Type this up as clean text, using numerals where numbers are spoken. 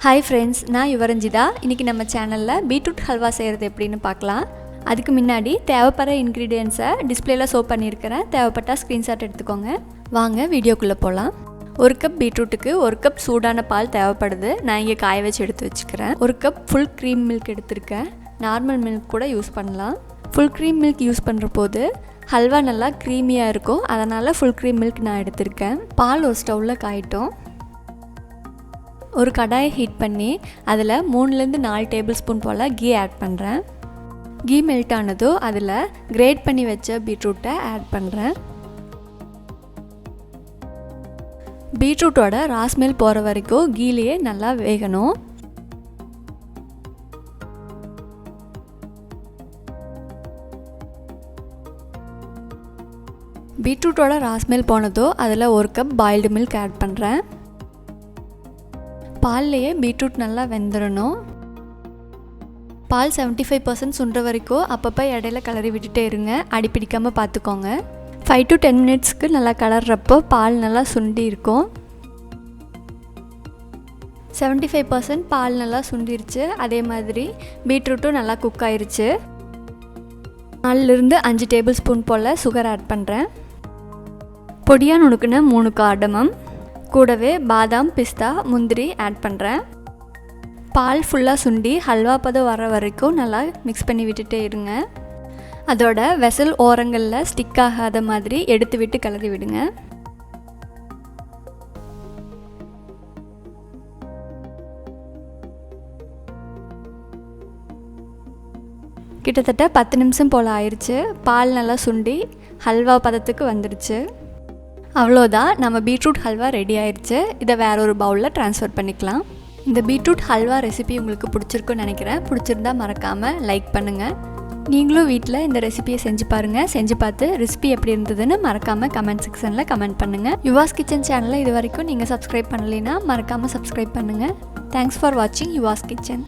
Hi friends, நான் யுவரஞ்சிதா. இன்னைக்கு நம்ம சேனல்ல பீட்ரூட் ஹல்வா செய்யறது எப்படின்னு பார்க்கலாம். அதுக்கு முன்னாடி தேவைப்படுற இன்கிரிடியன்ட்ஸை டிஸ்ப்ளேல ஷோ பண்ணியிருக்கிறேன். தேவைப்பட்டா ஸ்க்ரீன்ஷாட் எடுத்துக்கோங்க. வாங்க வீடியோக்குள்ளே போகலாம். 1 கப் பீட்ரூட்டுக்கு 1 கப் சூடான பால் தேவைப்படுது. நான் இங்கே காய வச்சு எடுத்து வச்சுக்கிறேன். 1 கப் ஃபுல் க்ரீம் மில்க் எடுத்திருக்கேன். நார்மல் மில்க் கூட யூஸ் பண்ணலாம். ஃபுல் க்ரீம் மில்க் யூஸ் பண்ணுற போது ஹல்வா நல்லா க்ரீமியாக இருக்கும். அதனால் ஃபுல் க்ரீம் மில்க் நான் எடுத்திருக்கேன். பால் ஒரு ஸ்டவ்வில் காயிட்டோம். ஒரு கடாயை ஹீட் பண்ணி அதில் 3லேருந்து 4 டேபிள் ஸ்பூன் போல் கீ ஆட் பண்ணுறேன். கீ மெல்ட் ஆனதோ அதில் கிரேட் பண்ணி வச்ச பீட்ரூட்டை ஆட் பண்ணுறேன். பீட்ரூட்டோட ராஸ்மெல் போகிற வரைக்கும் கீலேயே நல்லா வேகணும். பீட்ரூட்டோட ராஸ்மெல் போனதோ அதில் 1 கப் பாயில்டு மில்க் ஆட் பண்ணுறேன். பால்லையே பீட்ரூட் நல்லா வெந்துடணும். பால் 75% சுண்டுற வரைக்கும் அப்பப்போ இடையில கிளறி விட்டுட்டே இருங்க. அடி பிடிக்காமல் பார்த்துக்கோங்க. 5 to 10 மினிட்ஸ்க்கு நல்லா கலர்றப்போ பால் நல்லா சுண்டி இருக்கும். 75% பால் நல்லா சுண்டிருச்சு. அதே மாதிரி பீட்ரூட்டும் நல்லா குக் ஆயிருச்சு. 4லேருந்து 5 டேபிள் ஸ்பூன் போல் சுகர் ஆட் பண்ணுறேன். பொடியாக நுணுக்குன 3 கார்டமம், கூடவே பாதாம், பிஸ்தா, முந்திரி ஆட் பண்ணுறேன். பால் ஃபுல்லாக சுண்டி ஹல்வா பதம் வர வரைக்கும் நல்லா மிக்ஸ் பண்ணி விட்டுட்டே இருங்க. அதோட வெசல் ஓரங்களில் ஸ்டிக் ஆகாத மாதிரி எடுத்து விட்டு கிளறி விடுங்க. கிட்டத்தட்ட 10 நிமிஷம் போல் ஆயிடுச்சு. பால் நல்லா சுண்டி ஹல்வா பதத்துக்கு வந்துடுச்சு. அவ்வளோதான், நம்ம பீட்ரூட் ஹல்வா ரெடி ஆயிடுச்சு. இதை வேற ஒரு பவுலில் ட்ரான்ஸ்ஃபர் பண்ணிக்கலாம். இந்த பீட்ரூட் ஹல்வா ரெசிபி உங்களுக்கு பிடிச்சிருக்குன்னு நினைக்கிறேன். பிடிச்சிருந்தா மறக்காமல் லைக் பண்ணுங்கள். நீங்களும் வீட்டில் இந்த ரெசிபியை செஞ்சு பாருங்கள். செஞ்சு பார்த்து ரெசிபி எப்படி இருந்ததுன்னு மறக்காமல் கமெண்ட் செக்ஷனில் கமெண்ட் பண்ணுங்கள். யுவாஸ் கிச்சன் சேனலை இது வரைக்கும் நீங்கள் சப்ஸ்கிரைப் பண்ணலைன்னா மறக்காமல் சப்ஸ்கிரைப் பண்ணுங்கள். தேங்க்ஸ் ஃபார் வாட்சிங் யுவாஸ் கிச்சன்.